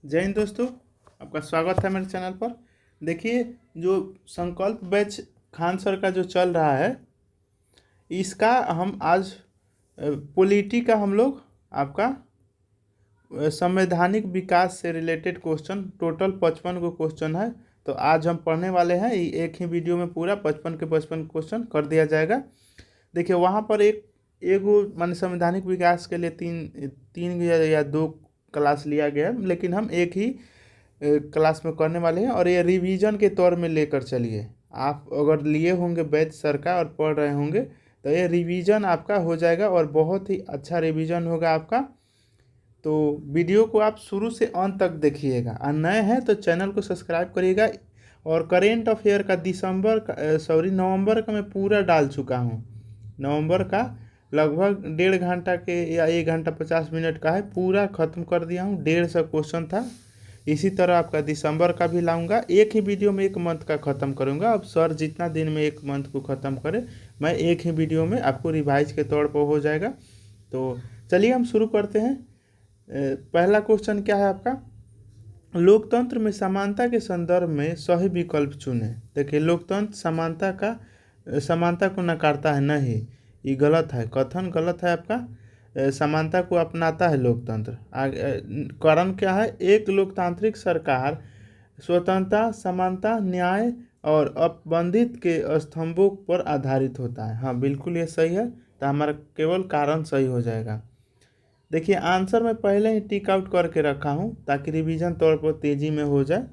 जय हिंद दोस्तों। आपका स्वागत है मेरे चैनल पर। देखिए, जो संकल्प बैच खान सर का जो चल रहा है, इसका हम आज पॉलिटी का हम लोग आपका संवैधानिक विकास से रिलेटेड क्वेश्चन, टोटल 55 को क्वेश्चन है। तो आज हम पढ़ने वाले हैं, एक ही वीडियो में पूरा 55 के 55 क्वेश्चन कर दिया जाएगा। देखिए, वहाँ पर एगो मान संवैधानिक विकास के लिए तीन तीन या दो क्लास लिया गया है, लेकिन हम एक ही क्लास में करने वाले हैं और ये रिवीजन के तौर में लेकर चलिए। आप अगर लिए होंगे बैच सर का और पढ़ रहे होंगे तो ये रिवीजन आपका हो जाएगा और बहुत ही अच्छा रिवीजन होगा आपका। तो वीडियो को आप शुरू से अंत तक देखिएगा और नए हैं तो चैनल को सब्सक्राइब करिएगा। और करेंट अफेयर का नवंबर का मैं पूरा डाल चुका हूँ। नवंबर का लगभग 1.5 घंटा के या 1 घंटा 50 मिनट का है, पूरा ख़त्म कर दिया हूँ। 150 क्वेश्चन था। इसी तरह आपका दिसंबर का भी लाऊंगा, एक ही वीडियो में 1 मंथ का ख़त्म करूंगा। अब सर जितना दिन में 1 मंथ को ख़त्म करे, मैं एक ही वीडियो में आपको रिवाइज के तौर पर हो जाएगा। तो चलिए हम शुरू करते हैं। पहला क्वेश्चन क्या है आपका, लोकतंत्र में समानता के संदर्भ में सही विकल्प चुनें। देखिए, लोकतंत्र समानता को नकारता है, नहीं, ये गलत है, कथन गलत है आपका। समानता को अपनाता है लोकतंत्र। कारण क्या है, एक लोकतांत्रिक सरकार स्वतंत्रता, समानता, न्याय और अपबंधित के स्तंभों पर आधारित होता है। हाँ, बिल्कुल ये सही है। तो हमारा केवल कारण सही हो जाएगा। देखिए, आंसर मैं पहले ही टिक आउट करके रखा हूँ ताकि रिवीजन तौर पर तेजी में हो जाए।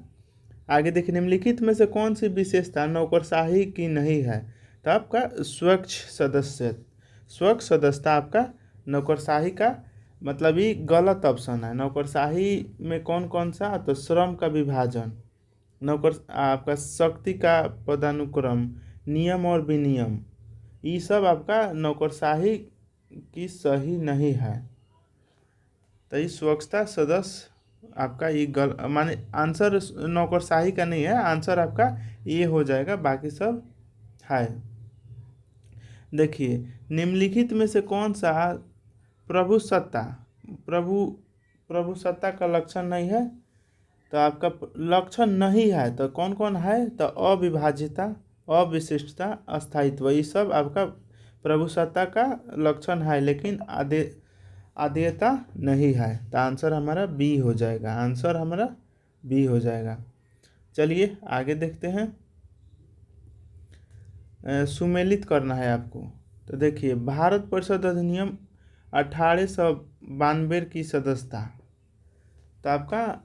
आगे देखिए, निम्नलिखित में से कौन सी विशेषता नौकरशाही की नहीं है। तो आपका स्वच्छ सदस्यता आपका नौकरशाही का मतलब ही गलत ऑप्शन है। नौकरशाही में कौन कौन सा, तो श्रम का विभाजन, आपका शक्ति का पदानुक्रम, नियम और विनियम, ये सब आपका नौकरशाही की सही नहीं है। तो ये स्वच्छता सदस्य आपका ये माने आंसर नौकरशाही का नहीं है, आंसर आपका ये हो जाएगा, बाकी सब है। देखिए, निम्नलिखित में से कौन सा प्रभुसत्ता प्रभुसत्ता का लक्षण नहीं है। तो आपका लक्षण नहीं है तो कौन कौन है, तो अविभाज्यता, अविशिष्टता, अस्थायित्व, ये सब आपका प्रभुसत्ता का लक्षण है, लेकिन आदेयता नहीं है। तो आंसर हमारा बी हो जाएगा, आंसर हमारा बी हो जाएगा। चलिए आगे देखते हैं। सुमेलित करना है आपको। तो देखिए, भारत परिषद अधिनियम 1892 की सदस्यता। तो आपका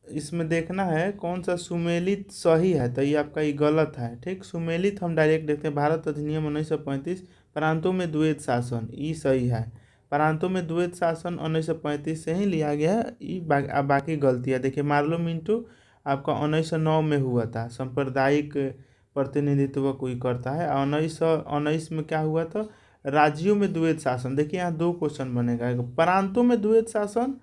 इसमें देखना है कौन सा सुमेलित सही है। तो ये आपका ये गलत है, ठीक। सुमेलित हम डायरेक्ट देखते हैं, भारत अधिनियम 1935, प्रांतों में द्वैत शासन, ये सही है। प्रांतों में द्वैत शासन 1935 से ही लिया गया है। ये बाकी गलतियाँ देखिए, मार्लो मिंटो आपका 1909 में हुआ था, सांप्रदायिक प्रतिनिधित्व कोई करता है। 1919 में क्या हुआ था, राज्यों में द्वैत शासन। देखिए, यहाँ दो क्वेश्चन बनेगा, प्रांतों में द्वैत शासन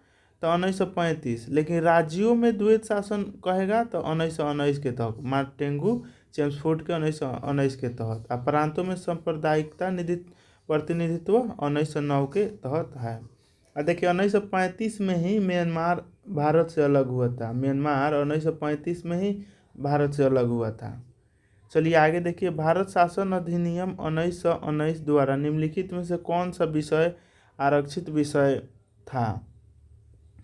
तो 1935, लेकिन राज्यों में द्वैत शासन कहेगा तो 1919 के तहत, मार्टेंगू चेम्सफोर्ड के 1919 के तहत। अब प्रांतों में सांप्रदायिकता प्रतिनिधित्व 1909 के तहत है। और देखिए, 1935 में ही म्यांमार भारत से अलग हुआ था। म्यांमार 1935 में ही भारत से अलग हुआ था। चलिए आगे देखिए, भारत शासन अधिनियम 1919 द्वारा निम्नलिखित में से कौन सा विषय आरक्षित विषय था।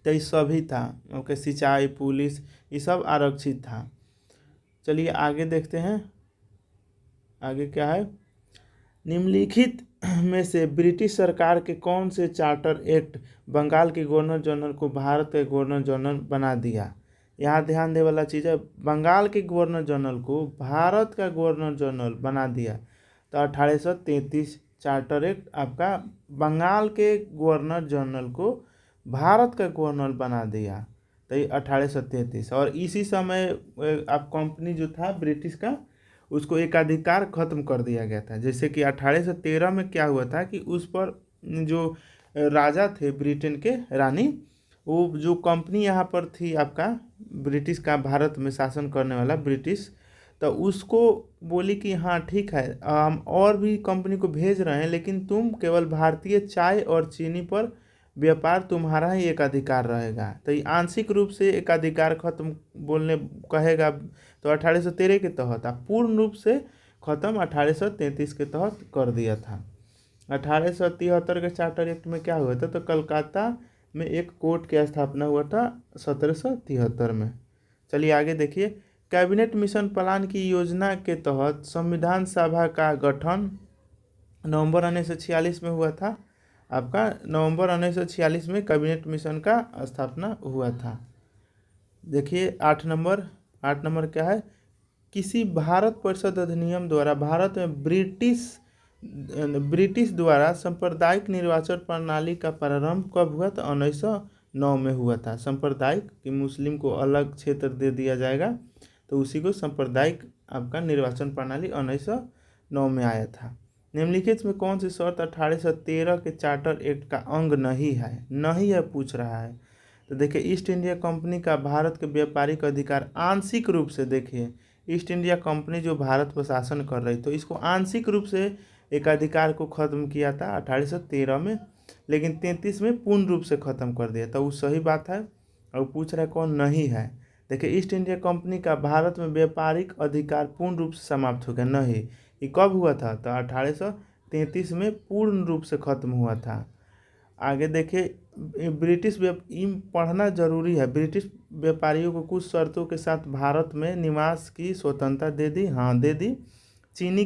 तो ये सभी था, ओके, सिंचाई, पुलिस, ये सब आरक्षित था। चलिए आगे देखते हैं, आगे क्या है। निम्नलिखित में से ब्रिटिश सरकार के कौन से चार्टर एक्ट बंगाल के गवर्नर जनरल को भारत के गवर्नर जनरल बना दिया। यहाँ ध्यान देने वाला चीज़ है, बंगाल के गवर्नर जनरल को भारत का गवर्नर जनरल बना दिया। तो 1833 चार्टर एक्ट आपका बंगाल के गवर्नर जनरल को भारत का गवर्नर बना दिया। तो ये 1833, और इसी समय आप कंपनी जो था ब्रिटिश का, उसको एकाधिकार खत्म कर दिया गया था। जैसे कि 1813 में क्या हुआ था कि उस पर जो राजा थे ब्रिटेन के, रानी, वो जो कंपनी यहाँ पर थी आपका ब्रिटिश का, भारत में शासन करने वाला ब्रिटिश, तो उसको बोली कि हाँ ठीक है, हम और भी कंपनी को भेज रहे हैं, लेकिन तुम केवल भारतीय चाय और चीनी पर व्यापार तुम्हारा ही एकाधिकार रहेगा। तो ये आंशिक रूप से एकाधिकार खत्म बोलने कहेगा तो 1813 के तहत, पूर्ण रूप से खत्म 1833 के तहत कर दिया था। 1873 के चार्टर एक्ट में क्या हुआ था, तो कलकत्ता में एक कोर्ट की स्थापना हुआ था 1773 में। चलिए आगे देखिए, कैबिनेट मिशन प्लान की योजना के तहत संविधान सभा का गठन नवंबर 1946 में हुआ था। आपका नवंबर 1946 में कैबिनेट मिशन का स्थापना हुआ था। देखिए 8 नंबर क्या है, किसी भारत परिषद अधिनियम द्वारा भारत में ब्रिटिश द्वारा सांप्रदायिक निर्वाचन प्रणाली का प्रारंभ कब हुआ, तो 1909 में हुआ था। सांप्रदायिक कि मुस्लिम को अलग क्षेत्र दे दिया जाएगा, तो उसी को सांप्रदायिक आपका निर्वाचन प्रणाली 1909 में आया था। निम्नलिखित में कौन सी शर्त 1813 के चार्टर एक्ट का अंग नहीं है पूछ रहा है। तो देखिए, ईस्ट इंडिया कंपनी का भारत के व्यापारिक अधिकार आंशिक रूप से, देखिए ईस्ट इंडिया कंपनी जो भारत पर शासन कर रही, तो इसको आंशिक रूप से एकाधिकार को खत्म किया था 1813 में, लेकिन 33 में पूर्ण रूप से खत्म कर दिया। तो वो सही बात है। और पूछ रहा है कौन नहीं है। देखिए, ईस्ट इंडिया कंपनी का भारत में व्यापारिक अधिकार पूर्ण रूप से समाप्त हो गया, नहीं। ये कब हुआ था, तो 1833 में पूर्ण रूप से खत्म हुआ था। आगे देखिए, पढ़ना जरूरी है। ब्रिटिश व्यापारियों को कुछ शर्तों के साथ भारत में निवास की स्वतंत्रता दे दी, हाँ दे दी। चीन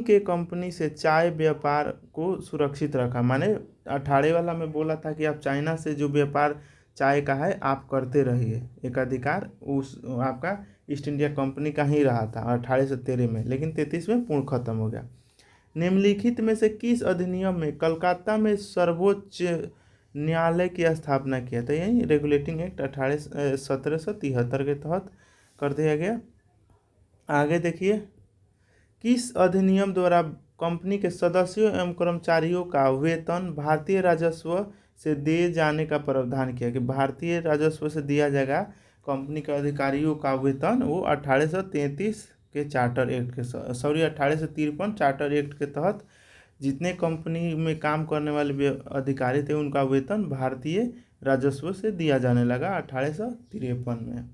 के कंपनी से चाय व्यापार को सुरक्षित रखा। माने 18 वाला में बोला था कि आप चाइना से जो व्यापार चाय का है आप करते रहिए, एकाधिकार उस आपका ईस्ट इंडिया कंपनी का ही रहा था 1813 में, लेकिन 33 में पूर्ण खत्म हो गया। निम्नलिखित में से किस अधिनियम में कलकत्ता में सर्वोच्च न्यायालय की स्थापना किया था, यही रेगुलेटिंग एक्ट 1773 के तहत कर दिया गया। आगे देखिए, किस अधिनियम द्वारा कंपनी के सदस्यों एवं कर्मचारियों का वेतन भारतीय राजस्व से दिए जाने का प्रावधान किया, कि भारतीय राजस्व से दिया जाएगा कंपनी के अधिकारियों का वेतन, वो 1833 के चार्टर एक्ट के 1853 चार्टर एक्ट के तहत जितने कंपनी में काम करने वाले अधिकारी थे उनका वेतन भारतीय राजस्व से दिया जाने लगा 1853 में।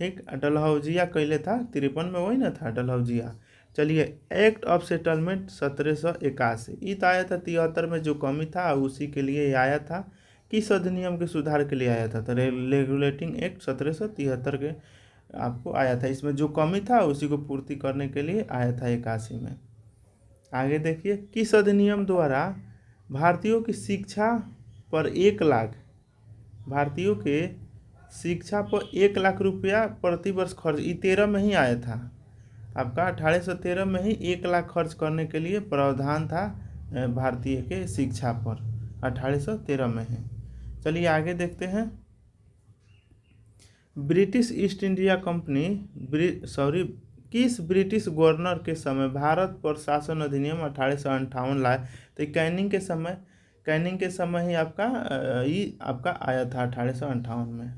ठीक, डलहौजिया कैले था 53 में, वही ना था डलहौजिया। चलिए, एक्ट ऑफ सेटलमेंट 1781 ये तो आया था 73 में, जो कमी था उसी के लिए आया था। किस अधिनियम के सुधार के लिए आया था, तो रेगुलेटिंग एक्ट 1773 के आपको आया था। इसमें जो कमी था उसी को पूर्ति करने के लिए आया था 81 में। आगे देखिए, किस अधिनियम द्वारा भारतीयों की शिक्षा पर 1 लाख रुपया प्रतिवर्ष खर्च, ये 13 में ही आया था। आपका 1813 में ही 1 लाख खर्च करने के लिए प्रावधान था भारतीय के शिक्षा पर, 1813 में है। चलिए आगे देखते हैं, ब्रिटिश ईस्ट इंडिया कंपनी किस ब्रिटिश गवर्नर के समय भारत पर शासन अधिनियम 1858 लाए, तो कैनिंग के समय ही आपका आया था 1858 में।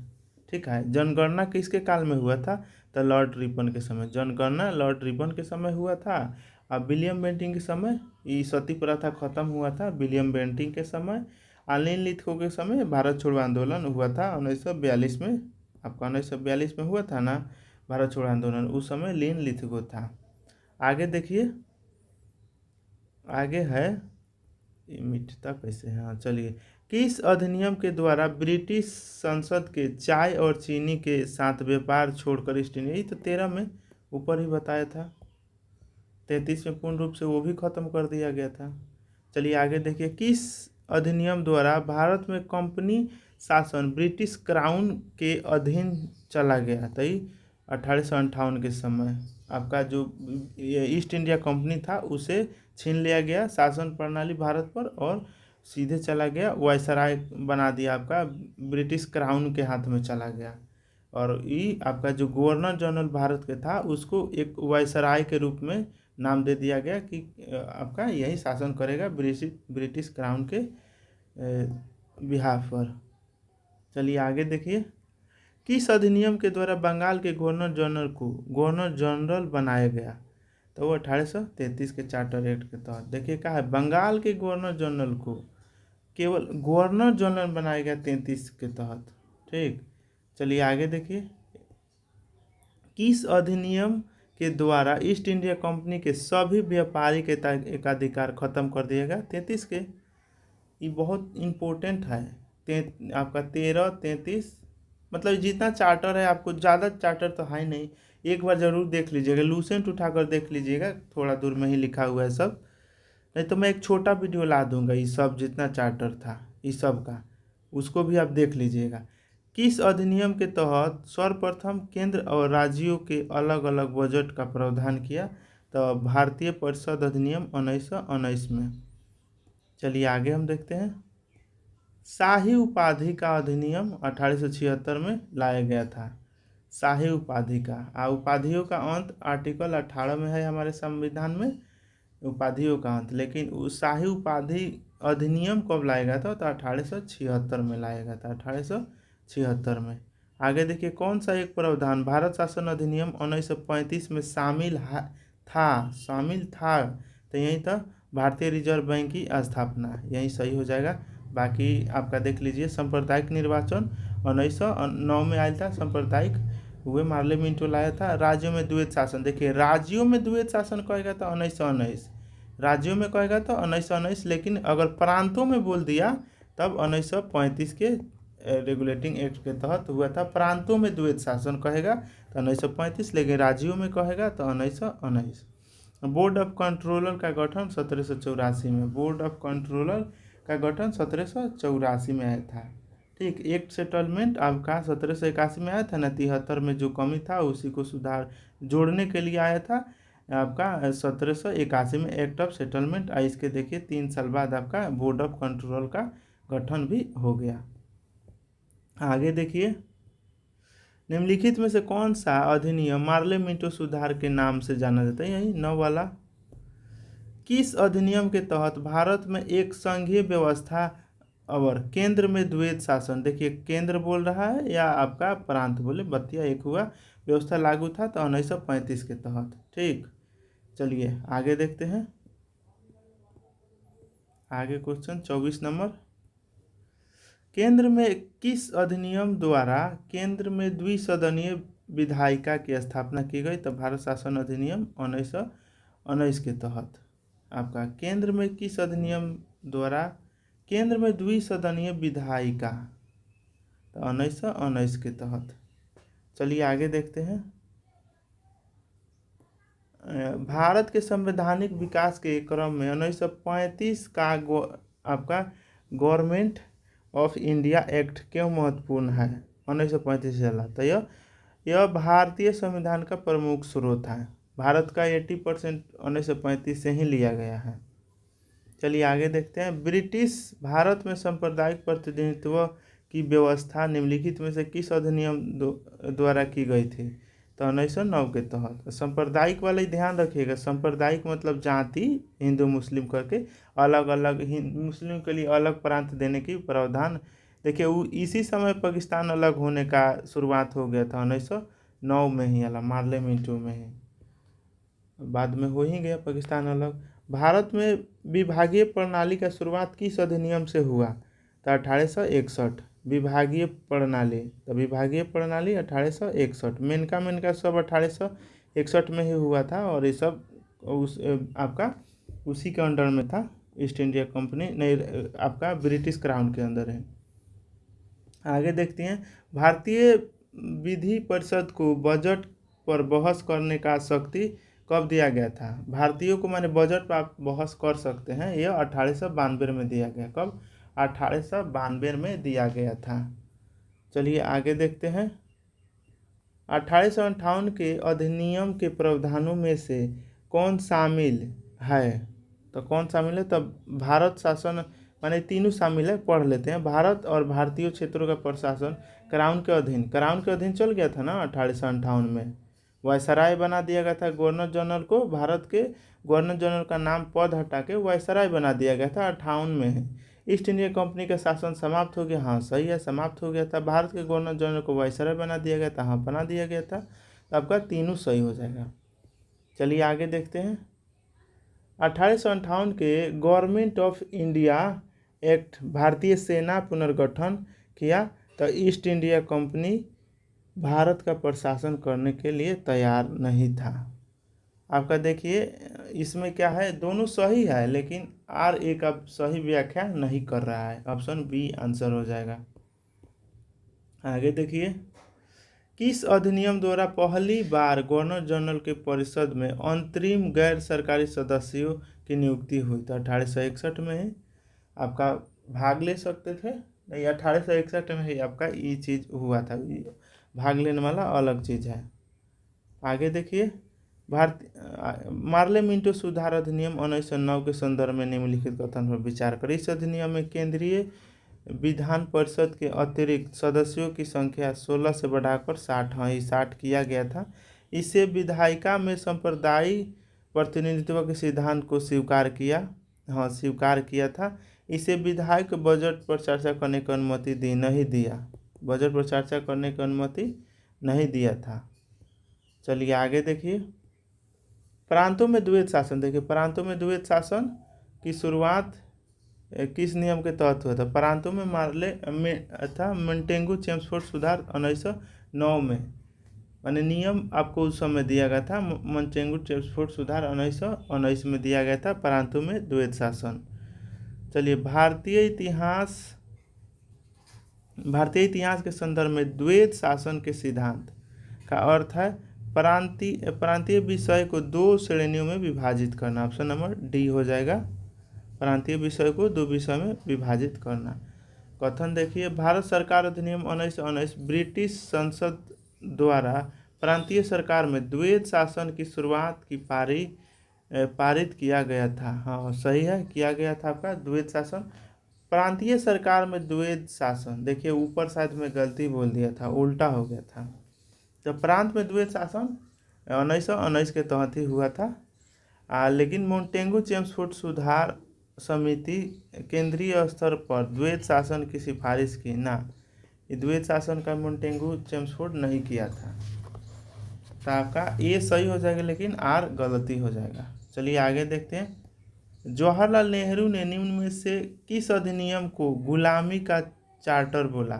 ठीक है, जनगणना किसके काल में हुआ था, तो लॉर्ड रिपन के समय। जनगणना लॉर्ड रिपन के समय हुआ था। अब विलियम बेंटिंग के समय ये सती प्रथा खत्म हुआ था, विलियम बेंटिंग के समय। आर्लिन लिथगो के समय भारत छोड़ो आंदोलन हुआ था 1942 में, आपका 1942 में हुआ था ना भारत छोड़ो आंदोलन, उस समय लिन लिथगो था। आगे देखिए, आगे है, ये मिटता कैसे है, हाँ चलिए, किस अधिनियम के द्वारा ब्रिटिश संसद के चाय और चीनी के साथ व्यापार छोड़कर ईस्ट इंडिया, तो 13 में ऊपर ही बताया था, 33 में पूर्ण रूप से वो भी खत्म कर दिया गया था। चलिए आगे देखिए, किस अधिनियम द्वारा भारत में कंपनी शासन ब्रिटिश क्राउन के अधीन चला गया, तो 1858 के समय आपका जो ईस्ट इंडिया कंपनी था उसे छीन लिया गया शासन प्रणाली भारत पर, और सीधे चला गया वायसराय बना दिया, आपका ब्रिटिश क्राउन के हाथ में चला गया। और ये आपका जो गवर्नर जनरल भारत के था उसको एक वायसराय के रूप में नाम दे दिया गया, कि आपका यही शासन करेगा ब्रिटिश क्राउन के बिहाफ पर। चलिए आगे देखिए, किस अधिनियम के द्वारा बंगाल के गवर्नर जनरल को गवर्नर जनरल बनाया गया, तो वो 1833 के चार्टर एक्ट के तहत। देखिए क्या है, बंगाल के गवर्नर जनरल को केवल गवर्नर जनरल बनाया गया 33 के तहत। ठीक, चलिए आगे देखिए, किस अधिनियम के द्वारा ईस्ट इंडिया कंपनी के सभी व्यापारिक एकाधिकार खत्म कर दिया गया? 33 के। ये बहुत इम्पोर्टेंट है। आपका 13-33, मतलब जितना चार्टर है, आपको ज़्यादा चार्टर तो है नहीं, एक बार ज़रूर देख लीजिएगा, लूसेंट उठाकर देख लीजिएगा, थोड़ा दूर में ही लिखा हुआ है सब। नहीं तो मैं एक छोटा वीडियो ला दूंगा, ये सब जितना चार्टर था इस सब का, उसको भी आप देख लीजिएगा। किस अधिनियम के तहत सर्वप्रथम केंद्र और राज्यों के अलग अलग बजट का प्रावधान किया? तो भारतीय परिषद अधिनियम 1919 में। चलिए आगे हम देखते हैं, शाही उपाधि का अधिनियम 1876 में लाया गया था। शाही उपाधि का उपाधियों का अंत आर्टिकल 18 में है हमारे संविधान में, उपाधियों का अंत। लेकिन उस शाही उपाधि अधिनियम कब लाया गया था? तो 1876 में लाया गया था, 1876 में। आगे देखिए, कौन सा एक प्रावधान भारत शासन अधिनियम 1935 में शामिल था? तो यही था, भारतीय रिजर्व बैंक की स्थापना, यही सही हो जाएगा। बाकी आपका देख लीजिए, सांप्रदायिक निर्वाचन 1909 में आया था, सांप्रदायिक हुए, मार्ले मिंटो लाया था। राज्यों में द्वैत शासन, देखिए राज्यों में द्वैत शासन कहेगा तो 1919, राज्यों में कहेगा तो 1919, लेकिन अगर प्रांतों में बोल दिया तब 1935 के रेगुलेटिंग एक्ट के तहत हुआ था। प्रांतों में द्वैत शासन कहेगा तो 1935, लेकिन राज्यों में कहेगा तो 1919। बोर्ड ऑफ कंट्रोलर का गठन 1784 में, बोर्ड ऑफ कंट्रोलर का गठन 1784 में आया था। ठीक, एक्ट सेटलमेंट आपका 1781 में आया था ना, 73 में जो कमी था उसी को सुधार जोड़ने के लिए आया था आपका 1781 में एक्ट ऑफ सेटलमेंट। इसके देखिए 3 साल बाद आपका बोर्ड ऑफ कंट्रोल का गठन भी हो गया। आगे देखिए, निम्नलिखित में से कौन सा अधिनियम मार्ले मिंटो सुधार के नाम से जाना जाता है? यही 9 वाला। किस अधिनियम के तहत भारत में एक संघीय व्यवस्था और केंद्र में द्वैत शासन, देखिए केंद्र बोल रहा है या आपका प्रांत बोले, बतिया एक हुआ, व्यवस्था लागू था? तो 1935 के तहत। ठीक, चलिए आगे देखते हैं, आगे क्वेश्चन 24 नंबर, केंद्र में किस अधिनियम द्वारा केंद्र में द्विसदनीय विधायिका की स्थापना की गई? तो भारत शासन अधिनियम 1919 के तहत। आपका केंद्र में किस अधिनियम द्वारा केंद्र में द्विसदनीय विधायिका? तो 1919 के तहत। चलिए आगे देखते हैं, भारत के संवैधानिक विकास के क्रम में 1935 का आपका गवर्नमेंट ऑफ इंडिया एक्ट क्यों महत्वपूर्ण है? 1935 चला, तो यह भारतीय संविधान का प्रमुख स्रोत है। भारत का 80% 1935 से ही लिया गया है। चलिए आगे देखते हैं, ब्रिटिश भारत में सांप्रदायिक प्रतिनिधित्व की व्यवस्था निम्नलिखित में से किस अधिनियम द्वारा की गई थी? तो 1909 के तहत। सांप्रदायिक वाला ही ध्यान रखिएगा, सांप्रदायिक मतलब जाति, हिंदू मुस्लिम करके अलग अलग, मुस्लिम के लिए अलग प्रांत देने की प्रावधान। देखिए वो इसी समय पाकिस्तान अलग होने का शुरुआत हो गया था, 1909 में ही, अला मार्ले मिंटो में ही, बाद में हो ही गया पाकिस्तान अलग। भारत में विभागीय प्रणाली का शुरुआत किस अधिनियम से हुआ? तो 1861, विभागीय प्रणाली। तो विभागीय प्रणाली 1861, मेनका सब 1861 में ही हुआ था, और ये सब उस आपका उसी के अंडर में था, ईस्ट इंडिया कंपनी नहीं, आपका ब्रिटिश क्राउन के अंदर है। आगे देखते हैं, भारतीय विधि परिषद को बजट पर बहस करने का शक्ति कब दिया गया था? भारतीयों को माने बजट पर आप बहस कर सकते हैं, यह 1892 में दिया गया। कब? 1892 में दिया गया था। चलिए आगे देखते हैं, 1858 के अधिनियम के प्रावधानों में से कौन शामिल है? तो कौन शामिल है? तब भारत शासन, माने तीनों शामिल है, पढ़ लेते हैं। भारत और भारतीय क्षेत्रों का प्रशासन क्राउन के अधीन चल गया था ना 1858 में। वायसराय बना दिया गया था गवर्नर जनरल को, भारत के गवर्नर जनरल का नाम पद हटा के वायसराय बना दिया गया था 58 में। ईस्ट इंडिया कंपनी का शासन समाप्त हो गया, हाँ सही है, समाप्त हो गया था। भारत के गवर्नर जनरल को वायसराय बना दिया गया था, हाँ बना दिया गया था। तो आपका तीनों सही हो जाएगा। चलिए आगे देखते हैं। 1858 के गवर्नमेंट ऑफ इंडिया एक्ट भारतीय सेना पुनर्गठन किया तो ईस्ट इंडिया कंपनी भारत का प्रशासन करने के लिए तैयार नहीं था। आपका देखिए इसमें क्या है, दोनों सही है लेकिन आर एक अब सही व्याख्या नहीं कर रहा है, ऑप्शन बी आंसर हो जाएगा। आगे देखिए, किस अधिनियम द्वारा पहली बार गवर्नर जनरल के परिषद में अंतरिम गैर सरकारी सदस्यों की नियुक्ति हुई? तो 1861 में ही आपका भाग ले सकते थे, नहीं 1861 में ही आपका ये चीज़ हुआ था, भाग लेने वाला अलग चीज़ है। आगे देखिए, मार्ले मिंटो सुधार अधिनियम 1909 के संदर्भ में निम्नलिखित कथन पर विचार करें। इस अधिनियम में केंद्रीय विधान परिषद के अतिरिक्त सदस्यों की संख्या 16 से बढ़ाकर 60 किया गया था। इसे विधायिका में सांप्रदायिक प्रतिनिधित्व के सिद्धांत को स्वीकार किया था। इसे विधायक बजट पर चर्चा करने की अनुमति बजट पर चर्चा करने की अनुमति नहीं दिया था। चलिए आगे देखिए, प्रांतों में द्वैत शासन। देखिए प्रांतों में द्वैत शासन की शुरुआत किस नियम के तहत हुआ था? प्रांतों में मार्ले में था मोंटेगू चेम्सफोर्ड सुधार 1909 में, माने नियम आपको उस समय दिया गया था। मोंटेगू चेम्सफोर्ड सुधार 1919 में दिया गया था प्रांतों में द्वैत शासन। चलिए, भारतीय इतिहास के संदर्भ में द्वैत शासन के सिद्धांत का अर्थ है प्रांतीय विषय को दो श्रेणियों में विभाजित करना। ऑप्शन नंबर डी हो जाएगा, प्रांतीय विषय को दो विषय में विभाजित करना। कथन देखिए, भारत सरकार अधिनियम 1919 ब्रिटिश संसद द्वारा प्रांतीय सरकार में द्वैत शासन की शुरुआत की पारित किया गया था। हाँ सही है, किया गया था आपका द्वैत शासन। प्रांतीय सरकार में द्वैत शासन, देखिए ऊपर शायद में गलती बोल दिया था, उल्टा हो गया था। तो प्रांत में द्वैत शासन 1919 के तहत ही हुआ था। लेकिन मोंटेगू चेम्सफोर्ड सुधार समिति केंद्रीय स्तर पर द्वैत शासन की सिफारिश की ना, ये द्वैत शासन का मोंटेगू चेम्सफोर्ड नहीं किया था। तो आपका ए सही हो जाएगा लेकिन आर गलती हो जाएगा। चलिए आगे देखते हैं। जवाहरलाल नेहरू ने निम्न में से किस अधिनियम को गुलामी का चार्टर बोला?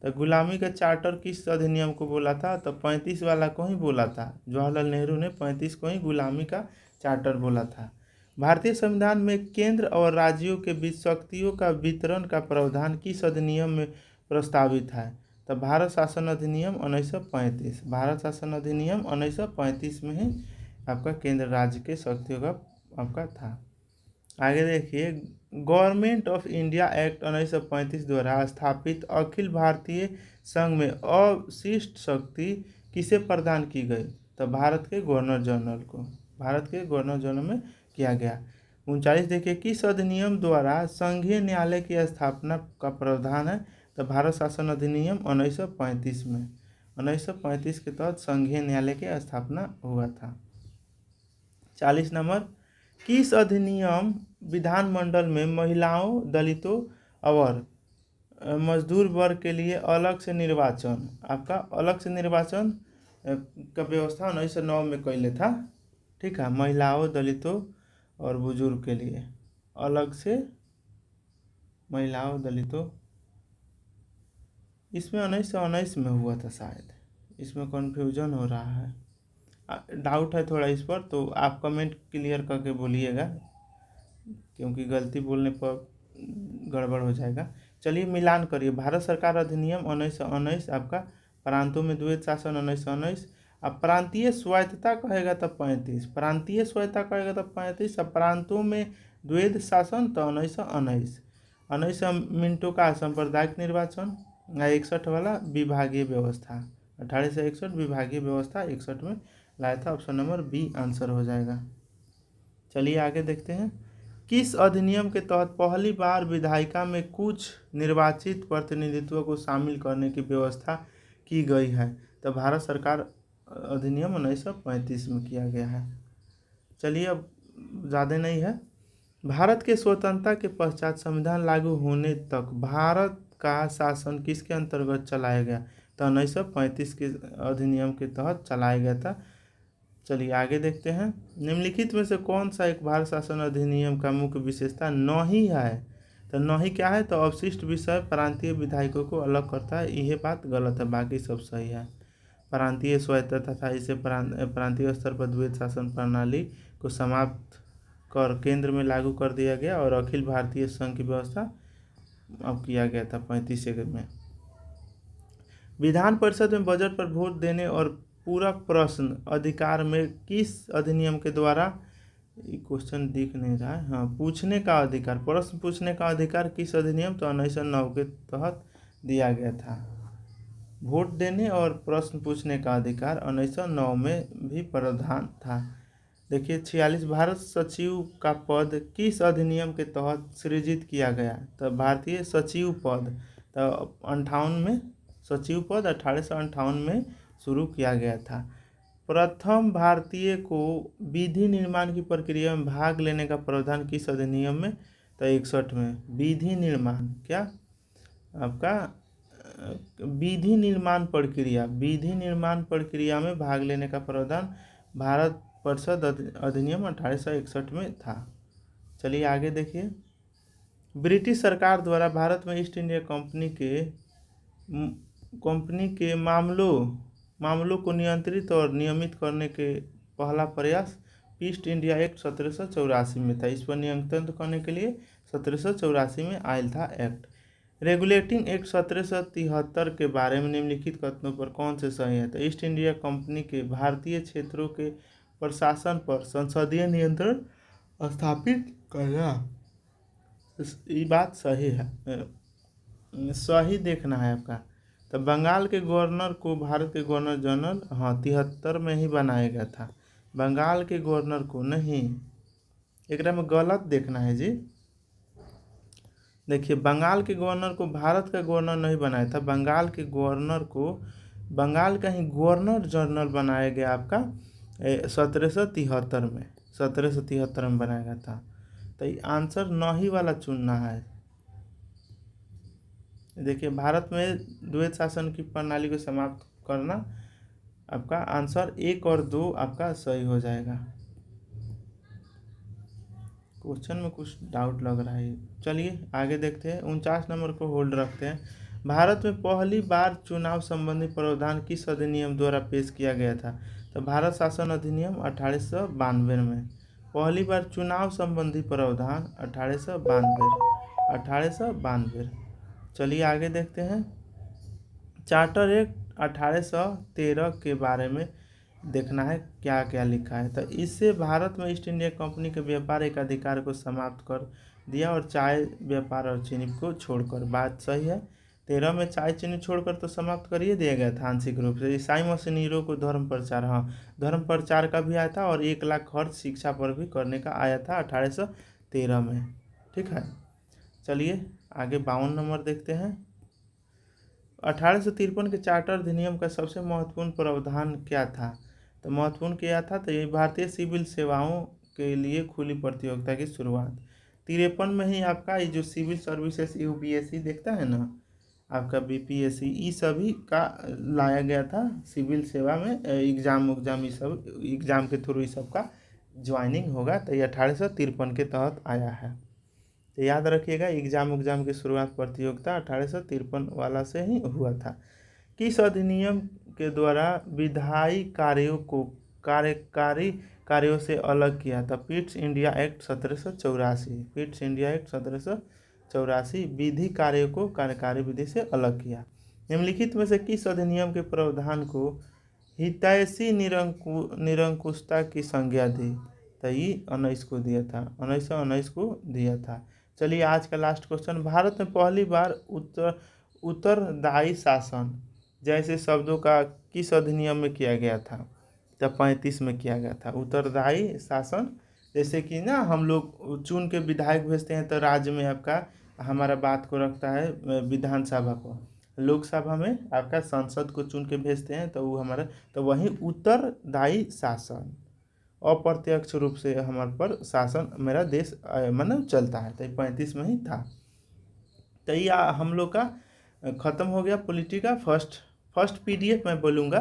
तो गुलामी का चार्टर किस अधिनियम को बोला था? तो 35 वाला को ही बोला था। जवाहरलाल नेहरू ने 35 को ही गुलामी का चार्टर बोला था। भारतीय संविधान में केंद्र और राज्यों के बीच शक्तियों का वितरण का प्रावधान किस अधिनियम में प्रस्तावित है? तो भारत शासन अधिनियम 1935। भारत शासन अधिनियम 1935 में ही आपका केंद्र राज्य के शक्तियों का आपका था। आगे देखिए, गवर्नमेंट ऑफ इंडिया एक्ट 1935 द्वारा स्थापित अखिल भारतीय संघ में अवशिष्ट शक्ति किसे प्रदान की गई? तो भारत के गवर्नर जनरल में किया गया। 39 देखिए, किस अधिनियम द्वारा संघीय न्यायालय की स्थापना का प्रावधान है? तो भारत शासन अधिनियम 1935 में, 1935 के तहत संघीय न्यायालय की स्थापना हुआ था। 40 नंबर, किस अधिनियम विधानमंडल में महिलाओं, दलितों और मजदूर वर्ग के लिए अलग से निर्वाचन का व्यवस्था 1909 में कैले था? ठीक है, महिलाओं, दलितों और बुजुर्ग के लिए अलग से इसमें 1919 में हुआ था शायद, इसमें कन्फ्यूजन हो रहा है, डाउट है थोड़ा इस पर, तो आप कमेंट क्लियर करके बोलिएगा क्योंकि गलती बोलने पर गड़बड़ हो जाएगा। चलिए मिलान करिए। भारत सरकार अधिनियम 1919 आपका, प्रांतों में द्वैत शासन 1919, अब प्रांतीय स्वायत्तता कहेगा तो 35, प्रांतीय स्वायत्तता कहेगा तो 35, अब प्रांतों में द्वैत शासन तो 1919। 19 मिनटों का सांप्रदायिक निर्वाचन, 61 वाला विभागीय व्यवस्था, 1861 विभागीय व्यवस्था 61 में लाया था। ऑप्शन नंबर बी आंसर हो जाएगा। चलिए आगे देखते हैं। किस अधिनियम के तहत पहली बार विधायिका में कुछ निर्वाचित प्रतिनिधित्व को शामिल करने की व्यवस्था की गई है? तो भारत सरकार अधिनियम 1935 में किया गया है। चलिए अब ज़्यादा नहीं है। भारत के स्वतंत्रता के पश्चात संविधान लागू होने तक भारत का शासन किसके अंतर्गत चलाया गया? तो 1935 के अधिनियम के तहत चलाया गया था। चलिए आगे देखते हैं। निम्नलिखित में से कौन सा एक भारत शासन अधिनियम का मुख्य विशेषता नहीं है? तो नहीं क्या है? तो अवशिष्ट विषय प्रांतीय विधायकों को अलग करता है, यह बात गलत है, बाकी सब सही है। प्रांतीय स्वायत्तता था, इसे प्रांतीय स्तर पर द्वैत शासन प्रणाली को समाप्त कर केंद्र में लागू कर दिया गया और अखिल भारतीय संघ की व्यवस्था अब किया गया था 35 में। विधान परिषद में बजट पर वोट देने और पूरक प्रश्न अधिकार में किस अधिनियम के द्वारा, ये क्वेश्चन दिख नहीं रहा है, हाँ, पूछने का अधिकार, प्रश्न पूछने का अधिकार किस अधिनियम? तो 1909 के तहत दिया गया था। वोट देने और प्रश्न पूछने का अधिकार 1909 में भी प्रावधान था। देखिए 46, भारत सचिव का पद किस अधिनियम के तहत सृजित किया गया? तो भारतीय सचिव पद, तो 58 में सचिव पद 1858 में शुरू किया गया था। प्रथम भारतीय को विधि निर्माण की प्रक्रिया में भाग लेने का प्रावधान किस अधिनियम में? तो 61 में। विधि निर्माण क्या आपका विधि निर्माण प्रक्रिया में भाग लेने का प्रावधान भारत परिषद अधिनियम 1861 में था। चलिए आगे देखिए। ब्रिटिश सरकार द्वारा भारत में ईस्ट इंडिया कंपनी के मामलों को नियंत्रित और नियमित करने के पहला प्रयास ईस्ट इंडिया एक्ट 1784 में था। इस पर नियंत्रण करने के लिए 1784 में आयल था एक्ट। रेगुलेटिंग एक्ट 1773 के बारे में निम्नलिखित कथनों पर कौन से सही है? तो ईस्ट इंडिया कंपनी के भारतीय क्षेत्रों के प्रशासन पर संसदीय नियंत्रण स्थापित करना, ये बात सही है, सही देखना है आपका। तो बंगाल के गवर्नर को भारत के गवर्नर जनरल, हाँ, 73 में ही बनाया गया था। बंगाल के गवर्नर को नहीं, एक में गलत देखना है जी। देखिए बंगाल के गवर्नर को भारत का गवर्नर नहीं बनाया था, बंगाल के गवर्नर को बंगाल का ही गवर्नर जनरल बनाया गया आपका 1773 में बनाया गया था। तो ये आंसर नहीं वाला चुनना है। देखिए भारत में द्वैत शासन की प्रणाली को समाप्त करना, आपका आंसर 1 और 2 आपका सही हो जाएगा। क्वेश्चन में कुछ डाउट लग रहा है। चलिए आगे देखते हैं। 49 नंबर को होल्ड रखते हैं। भारत में पहली बार चुनाव संबंधी प्रावधान किस अधिनियम द्वारा पेश किया गया था? तो भारत शासन अधिनियम 1892 में। पहली बार चुनाव संबंधी प्रावधान 1892। चलिए आगे देखते हैं। चार्टर एक्ट 1813 के बारे में देखना है क्या क्या लिखा है। तो इससे भारत में ईस्ट इंडिया कंपनी के व्यापारिक अधिकार को समाप्त कर दिया और चाय व्यापार और चीनी को छोड़कर, बात सही है। 13 में चाय चीनी छोड़कर तो समाप्त कर ही दिया गया था आंशिक रूप से। ईसाई मशीनरों को धर्म प्रचार, हाँ, धर्म प्रचार का भी आया था और 1 लाख खर्च शिक्षा पर भी करने का आया था 1813 में। ठीक है, चलिए आगे 52 नंबर देखते हैं। 1853 के चार्टर अधिनियम का सबसे महत्वपूर्ण प्रावधान क्या था? तो महत्वपूर्ण क्या था? तो ये भारतीय सिविल सेवाओं के लिए खुली प्रतियोगिता की शुरुआत। 53 में ही आपका ये जो सिविल सर्विसेज यूपीएससी देखता है ना, आपका बीपीएससी, ये सभी का लाया गया था सिविल सेवा में। एग्जाम ये सब एग्जाम के थ्रू ये सब का ज्वाइनिंग होगा। तो ये 1853 के तहत आया है। तो याद रखिएगा, एग्जाम की शुरुआत प्रतियोगिता 1853 वाला से ही हुआ था। किस अधिनियम के द्वारा विधायी कार्यों को कार्यकारी कार्यों से अलग किया था? Pitt's India act 1784। Pitt's India act 1784 विधि कार्यों को कार्यकारी विधि से अलग किया। निम्नलिखित में से किस अधिनियम के प्रावधान को हितैषी निरंकुशता की संज्ञा दी? तो ये 19 को दिया था, 1919 को दिया था। चलिए आज का लास्ट क्वेश्चन। भारत में पहली बार उत्तरदायी शासन जैसे शब्दों का किस अधिनियम में किया गया था? तो 35 में किया गया था। उत्तरदायी शासन, जैसे कि ना हम लोग चुन के विधायक भेजते हैं तो राज्य में आपका हमारा बात को रखता है विधानसभा को, लोकसभा में आपका संसद को चुन के भेजते हैं तो वो हमारा, तो वही उत्तरदायी शासन, अप्रत्यक्ष रूप से हमारे पर शासन मेरा देश मतलब चलता है। तो 35 में ही था। तो ये हम लोग का ख़त्म हो गया पॉलिटी का फर्स्ट पीडीएफ मैं बोलूँगा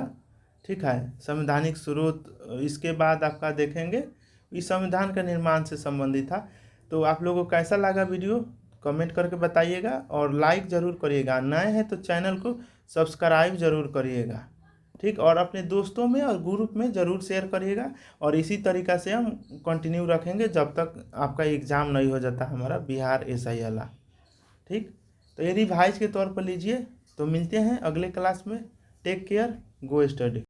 ठीक है, संवैधानिक स्रोत इसके बाद आपका देखेंगे इस संविधान का निर्माण से संबंधित था। तो आप लोगों को कैसा लगा वीडियो कमेंट करके बताइएगा और लाइक ज़रूर करिएगा, नए हैं तो चैनल को सब्सक्राइब ज़रूर करिएगा, ठीक। और अपने दोस्तों में और ग्रुप में ज़रूर शेयर करिएगा और इसी तरीक़ा से हम कंटिन्यू रखेंगे जब तक आपका एग्ज़ाम नहीं हो जाता हमारा बिहार SI वाला, ठीक। तो ये रिवाइज के तौर पर लीजिए। तो मिलते हैं अगले क्लास में। टेक केयर, गो स्टडी।